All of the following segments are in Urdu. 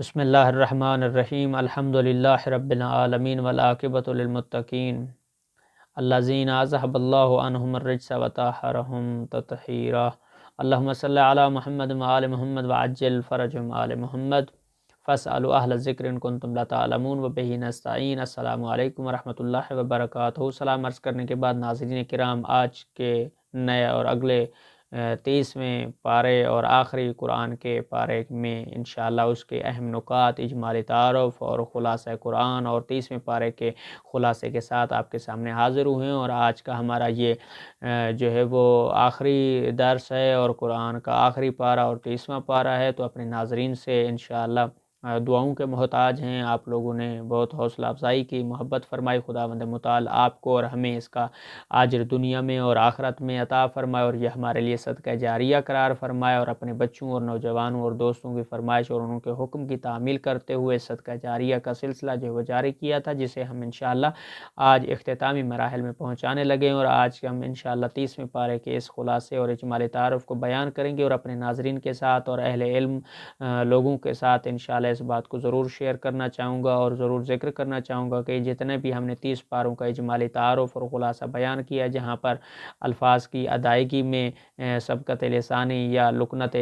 بسم اللہ الرحمن الرحیم الحمدللہ رب العالمین والعاقبۃ للمتقین الذین اذھب اللہ عنہم الرجس وطہرہم تطہیرا اللہم صلی علی محمد وآل محمد وعجل فرجہم آل محمد فاسألوا اہل الذکر ان کنتم لا تعلمون وبہ نستعین۔ السلام علیکم ورحمۃ اللہ وبرکاتہ۔ سلام عرض کرنے کے بعد ناظرین کرام، آج کے نئے اور اگلے 30ویں پارے اور آخری قرآن کے پارے میں انشاءاللہ اس کے اہم نکات، اجمالی تعارف اور خلاصہ قرآن اور 30ویں پارے کے خلاصے کے ساتھ آپ کے سامنے حاضر ہوئے ہیں۔ اور آج کا ہمارا یہ جو ہے وہ آخری درس ہے اور قرآن کا آخری پارہ اور 30واں پارہ ہے، تو اپنے ناظرین سے انشاءاللہ دعاؤں کے محتاج ہیں۔ آپ لوگوں نے بہت حوصلہ افزائی کی، محبت فرمائی، خداوند متعال آپ کو اور ہمیں اس کا اجر دنیا میں اور آخرت میں عطا فرمائے، اور یہ ہمارے لیے صدقہ جاریہ قرار فرمائے، اور اپنے بچوں اور نوجوانوں اور دوستوں کی فرمائش اور ان کے حکم کی تعمیل کرتے ہوئے صدقہ جاریہ کا سلسلہ جو وہ جاری کیا تھا، جسے ہم انشاءاللہ آج اختتامی مراحل میں پہنچانے لگے ہیں۔ اور آج ہم انشاءاللہ 30ویں پارے کے اس خلاصے اور اجمالی تعارف کو بیان کریں گے، اور اپنے ناظرین کے ساتھ اور اہل علم لوگوں کے ساتھ انشاءاللہ اس بات کو ضرور شیئر کرنا چاہوں گا اور ضرور ذکر کرنا چاہوں گا کہ جتنے بھی ہم نے 30 پاروں کا اجمالی تعارف اور خلاصہ بیان کیا، جہاں پر الفاظ کی ادائیگی میں سبقت لسانی یا لکنت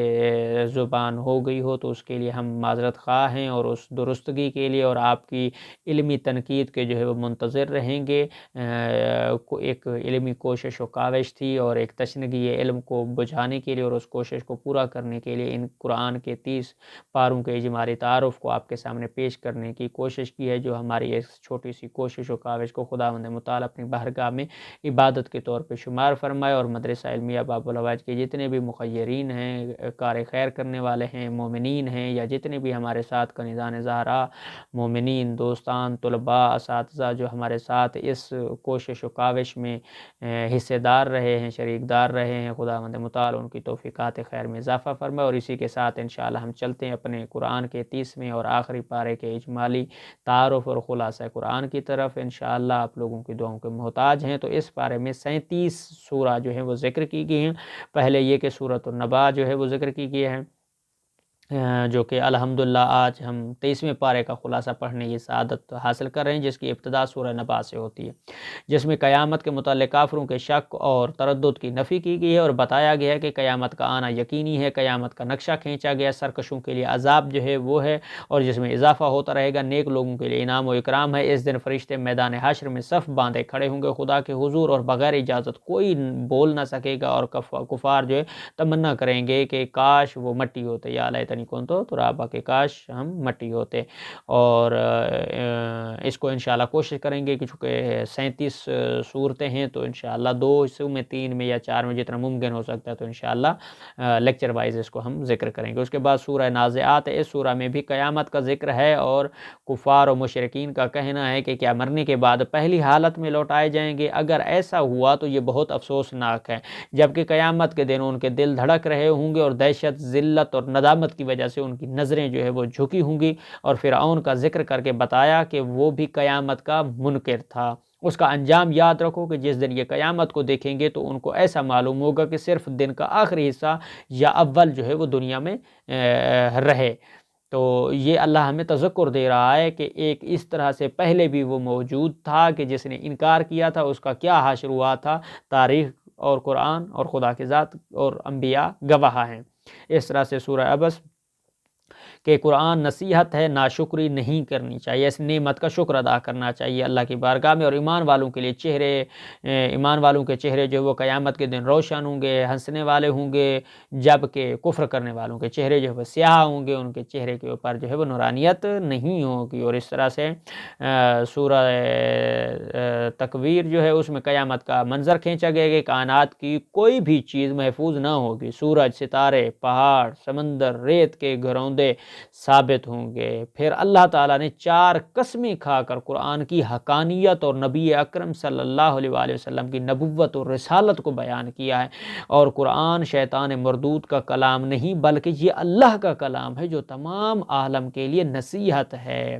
زبان ہو گئی ہو تو اس کے لیے ہم معذرت خواہ ہیں، اور اس درستگی کے لیے اور آپ کی علمی تنقید کے جو ہے وہ منتظر رہیں گے۔ ایک علمی کوشش و کاوش تھی اور ایک تشنگی علم کو بجھانے کے لیے اور اس کوشش کو پورا کرنے کے لیے ان قرآن کے 30 پاروں کے اجمالی تعارف کو آپ کے سامنے پیش کرنے کی کوشش کی ہے، جو ہماری ایک چھوٹی سی کوشش و کاوش کو خداوند متعال اپنی بارگاہ میں عبادت کے طور پہ شمار فرمائے، اور مدرسہ علمیہ باب العوائج کے جتنے بھی مخیرین ہیں، کار خیر کرنے والے ہیں، مومنین ہیں، یا جتنے بھی ہمارے ساتھ کنیزان زہرا، مومنین، دوستان، طلباء، اساتذہ جو ہمارے ساتھ اس کوشش و کاوش میں حصے دار رہے ہیں، شریک دار رہے ہیں، خداوند متعال ان کی توفیقات خیر میں اضافہ فرمائے۔ اور اسی کے ساتھ انشاءاللہ ہم چلتے ہیں اپنے قرآن کے 30ویں اور آخری پارے کے اجمالی تعارف اور خلاصہ قرآن کی طرف۔ انشاءاللہ آپ لوگوں کی دعاؤں کے محتاج ہیں۔ تو اس پارے میں 37 سورہ جو ہیں وہ ذکر کی گئی ہیں۔ پہلے یہ کہ سورۃ النبا جو ہے وہ ذکر کی گئی ہے، جو کہ الحمدللہ آج ہم 23ویں پارے کا خلاصہ پڑھنے کی سعادت حاصل کر رہے ہیں، جس کی ابتدا سورہ نبا سے ہوتی ہے، جس میں قیامت کے متعلق کافروں کے شک اور تردد کی نفی کی گئی ہے، اور بتایا گیا ہے کہ قیامت کا آنا یقینی ہے، قیامت کا نقشہ کھینچا گیا، سرکشوں کے لیے عذاب جو ہے وہ ہے، اور جس میں اضافہ ہوتا رہے گا، نیک لوگوں کے لیے انعام و اکرام ہے۔ اس دن فرشتے میدان حشر میں صف باندھے کھڑے ہوں گے خدا کے حضور، اور بغیر اجازت کوئی بول نہ سکے گا، اور کفار جو ہے تمنا کریں گے کہ کاش وہ مٹی ہوتے، یا لیتنی کنتو ترابا، کہ کاش ہم مٹی ہوتے۔ اور اس کو انشاءاللہ کوشش کریں گے کہ چونکہ 37 صورتیں ہیں تو انشاءاللہ 2 حصوں میں، 3 میں یا 4 میں جتنا ممکن ہو سکتا ہے تو انشاءاللہ لیکچر وائز اس کو ہم ذکر کریں گے۔ اس کے بعد سورہ نازعات ہے، اس سورہ میں بھی قیامت کا ذکر ہے، اور کفار و مشرکین کا کہنا ہے کہ کیا مرنے کے بعد پہلی حالت میں لوٹائے جائیں گے؟ اگر ایسا ہوا تو یہ بہت افسوسناک ہے، جبکہ قیامت کے دن ان کے دل دھڑک رہے ہوں گے، اور دہشت، ذلت اور ندامت کی وجہ سے ان کی نظریں جو ہے وہ جھکی ہوں گی۔ اور فرعون کا ذکر کر کے بتایا کہ وہ بھی قیامت کا منکر تھا۔ اس کا انجام یاد رکھو کہ جس دن یہ قیامت کو دیکھیں گے تو ان کو ایسا معلوم ہوگا کہ صرف دن کا آخری حصہ یا اول جو ہے وہ دنیا میں رہے۔ تو یہ اللہ ہمیں تذکر دے رہا ہے کہ ایک اس طرح سے پہلے بھی وہ موجود تھا کہ جس نے انکار کیا تھا، اس کا کیا حشر ہوا تھا۔ تاریخ اور قرآن اور خدا کی ذات اور انبیاء گواہ ہیں۔ اس طرح سے سورہ عبس کہ قرآن نصیحت ہے، ناشکری نہیں کرنی چاہیے، اس نعمت کا شکر ادا کرنا چاہیے اللہ کی بارگاہ میں، اور ایمان والوں کے لیے ایمان والوں کے چہرے جو وہ قیامت کے دن روشن ہوں گے، ہنسنے والے ہوں گے، جبکہ کفر کرنے والوں کے چہرے جو ہے وہ سیاہ ہوں گے، ان کے چہرے کے اوپر جو ہے وہ نورانیت نہیں ہوگی۔ اور اس طرح سے سورہ تکویر جو ہے اس میں قیامت کا منظر کھینچا گیا کہ کائنات کی کوئی بھی چیز محفوظ نہ ہوگی، سورج، ستارے، پہاڑ، سمندر، ریت کے گھروندے ثابت ہوں گے۔ پھر اللہ تعالیٰ نے 4 قسمیں کھا کر قرآن کی حقانیت اور نبی اکرم صلی اللہ علیہ وآلہ وسلم کی نبوت اور رسالت کو بیان کیا ہے، اور قرآن شیطان مردود کا کلام نہیں بلکہ یہ اللہ کا کلام ہے جو تمام عالم کے لیے نصیحت ہے۔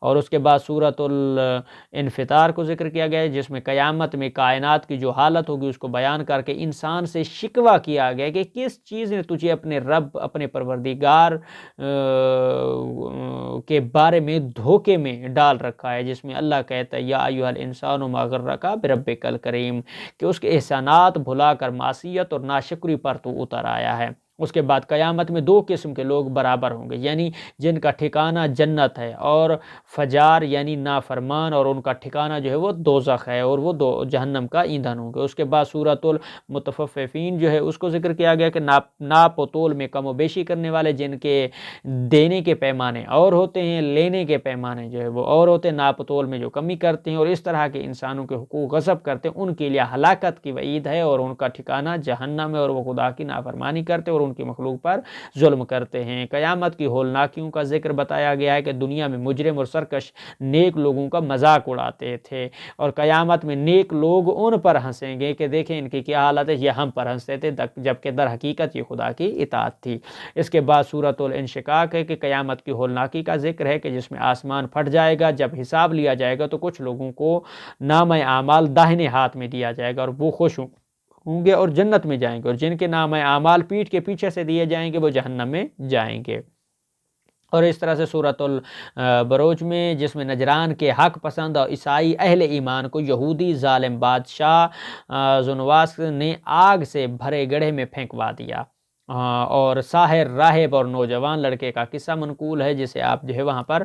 اور اس کے بعد سورۃ الانفطار کو ذکر کیا گیا ہے، جس میں قیامت میں کائنات کی جو حالت ہوگی اس کو بیان کر کے انسان سے شکوہ کیا گیا کہ کس چیز نے تجھے اپنے رب، اپنے پروردگار کے بارے میں دھوکے میں ڈال رکھا ہے، جس میں اللہ کہتا ہے یا ایھا الانسان ما غرک بربک الکریم، کہ اس کے احسانات بھلا کر معصیت اور ناشکری پر تو اتر آیا ہے۔ اس کے بعد قیامت میں دو قسم کے لوگ برابر ہوں گے، یعنی جن کا ٹھکانہ جنت ہے، اور فجار یعنی نافرمان، اور ان کا ٹھکانہ جو ہے وہ دوزخ ہے، اور وہ جہنم کا ایندھن ہوں گے۔ اس کے بعد سورۃ المطففین جو ہے اس کو ذکر کیا گیا کہ ناپ و تول میں کم و بیشی کرنے والے، جن کے دینے کے پیمانے اور ہوتے ہیں، لینے کے پیمانے جو ہے وہ اور ہوتے ہیں، ناپ و تول میں جو کمی کرتے ہیں اور اس طرح کے انسانوں کے حقوق غصب کرتے ہیں، ان کے لیے ہلاکت کی وعید ہے، اور ان کا ٹھکانہ جہنم ہے، اور وہ خدا کی نافرمانی کرتے اور ان کی مخلوق پر ظلم کرتے ہیں۔ قیامت کی ہولناکیوں کا ذکر بتایا گیا ہے کہ دنیا میں مجرم اور سرکش نیک لوگوں کا مذاق اڑاتے تھے، اور قیامت میں نیک لوگ ان پر ہنسیں گے کہ دیکھیں ان کی کیا حالت ہے، یہ ہم پر ہنستے تھے، جبکہ در حقیقت یہ خدا کی اطاعت تھی۔ اس کے بعد سورۃ الانشقاق ہے کہ قیامت کی ہولناکی کا ذکر ہے کہ جس میں آسمان پھٹ جائے گا، جب حساب لیا جائے گا تو کچھ لوگوں کو نامہ اعمال داہنے ہاتھ میں دیا جائے گا اور وہ خوش ہوں گے اور جنت میں جائیں گے، اور جن کے نامہ اعمال پیٹھ کے پیچھے سے دیے جائیں گے وہ جہنم میں جائیں گے۔ اور اس طرح سے سورۃ البروج میں، جس میں نجران کے حق پسند اور عیسائی اہل ایمان کو یہودی ظالم بادشاہ زنواس نے آگ سے بھرے گڑھے میں پھینکوا دیا، اور ساحر، راہب اور نوجوان لڑکے کا قصہ منقول ہے، جسے آپ جو ہے وہاں پر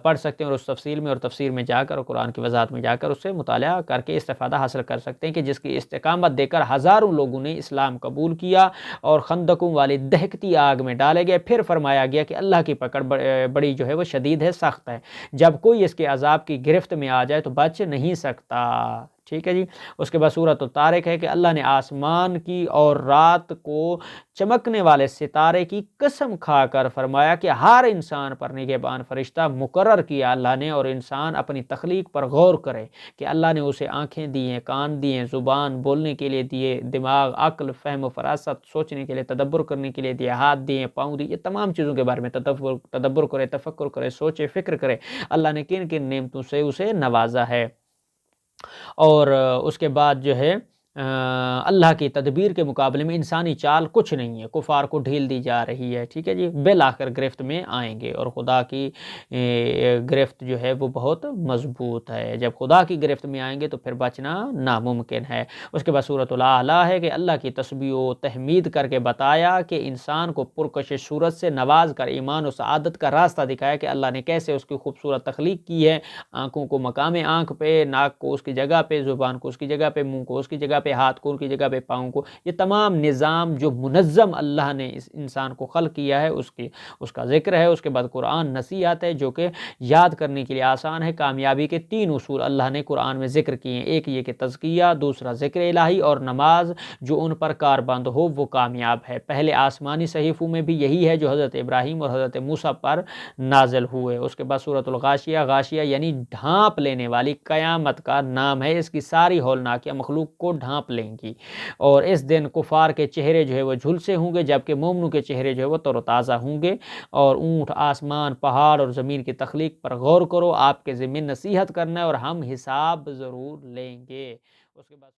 پڑھ سکتے ہیں، اور اس تفصیل میں اور تفسیر میں جا کر اور قرآن کی وضاحت میں جا کر اس سے مطالعہ کر کے استفادہ حاصل کر سکتے ہیں، کہ جس کی استقامت دے کر ہزاروں لوگوں نے اسلام قبول کیا اور خندقوں والی دہکتی آگ میں ڈالے گئے۔ پھر فرمایا گیا کہ اللہ کی پکڑ بڑی جو ہے وہ شدید ہے، سخت ہے، جب کوئی اس کے عذاب کی گرفت میں آ جائے تو بچ نہیں سکتا۔ ٹھیک ہے جی۔ اس کے بعد سورۃ الطارق ہے کہ اللہ نے آسمان کی اور رات کو چمکنے والے ستارے کی قسم کھا کر فرمایا کہ ہر انسان پر نگہبان فرشتہ مقرر کیا اللہ نے، اور انسان اپنی تخلیق پر غور کرے کہ اللہ نے اسے آنکھیں دی ہیں، کان دی ہیں، زبان بولنے کے لیے دیے، دماغ، عقل، فہم و فراست، سوچنے کے لیے، تدبر کرنے کے لیے دیے، ہاتھ دیے، پاؤں دیے، یہ تمام چیزوں کے بارے میں تدبر کرے، تفکر کرے، سوچے، فکر کرے اللہ نے کن کن نعمتوں سے اسے نوازا ہے۔ اور اس کے بعد جو ہے اللہ کی تدبیر کے مقابلے میں انسانی چال کچھ نہیں ہے، کفار کو ڈھیل دی جا رہی ہے، ٹھیک ہے جی، بالآخر گرفت میں آئیں گے، اور خدا کی گرفت جو ہے وہ بہت مضبوط ہے، جب خدا کی گرفت میں آئیں گے تو پھر بچنا ناممکن ہے۔ اس کے بعد سورۃ الاعلیٰ ہے کہ اللہ کی تسبیح و تحمید کر کے بتایا کہ انسان کو پرکشش صورت سے نواز کر ایمان و سعادت کا راستہ دکھایا کہ اللہ نے کیسے اس کی خوبصورت تخلیق کی ہے، آنکھوں کو مقام آنکھ پہ، ناک کو اس کی جگہ پہ، زبان کو اس کی جگہ پہ، منہ کو اس کی جگہ پہ، ہاتھ کو ان کی جگہ پہ، پاؤں کو، یہ تمام نظام جو منظم اللہ نے اس انسان کو خلق کیا ہے اس کا ذکر ہے۔ اس کے بعد قرآن نصیحت ہے جو کہ یاد کرنے کے لیے آسان ہے۔ کامیابی کے 3 اصول اللہ نے قرآن میں ذکر کیے ہیں، ایک یہ کہ تزکیہ، دوسرا ذکر الہی، اور نماز جو ان پر کاربند ہو وہ کامیاب ہے۔ پہلے آسمانی صحیفوں میں بھی یہی ہے جو حضرت ابراہیم اور حضرت موسیٰ پر نازل ہوئے۔ اس کے بعد سورۃ الغاشیہ، غاشیہ یعنی ڈھانپ لینے والی، قیامت کا نام ہے، اس کی ساری ہولناکیاں مخلوق کو ڈھانپ لیں گی، اور اس دن کفار کے چہرے جو ہے وہ جھلسے ہوں گے، جبکہ مومنوں کے چہرے جو ہے وہ تر و تازہ ہوں گے۔ اور اونٹ، آسمان، پہاڑ اور زمین کی تخلیق پر غور کرو، آپ کے ذمہ نصیحت کرنا ہے، اور ہم حساب ضرور لیں گے۔ اس کے بعد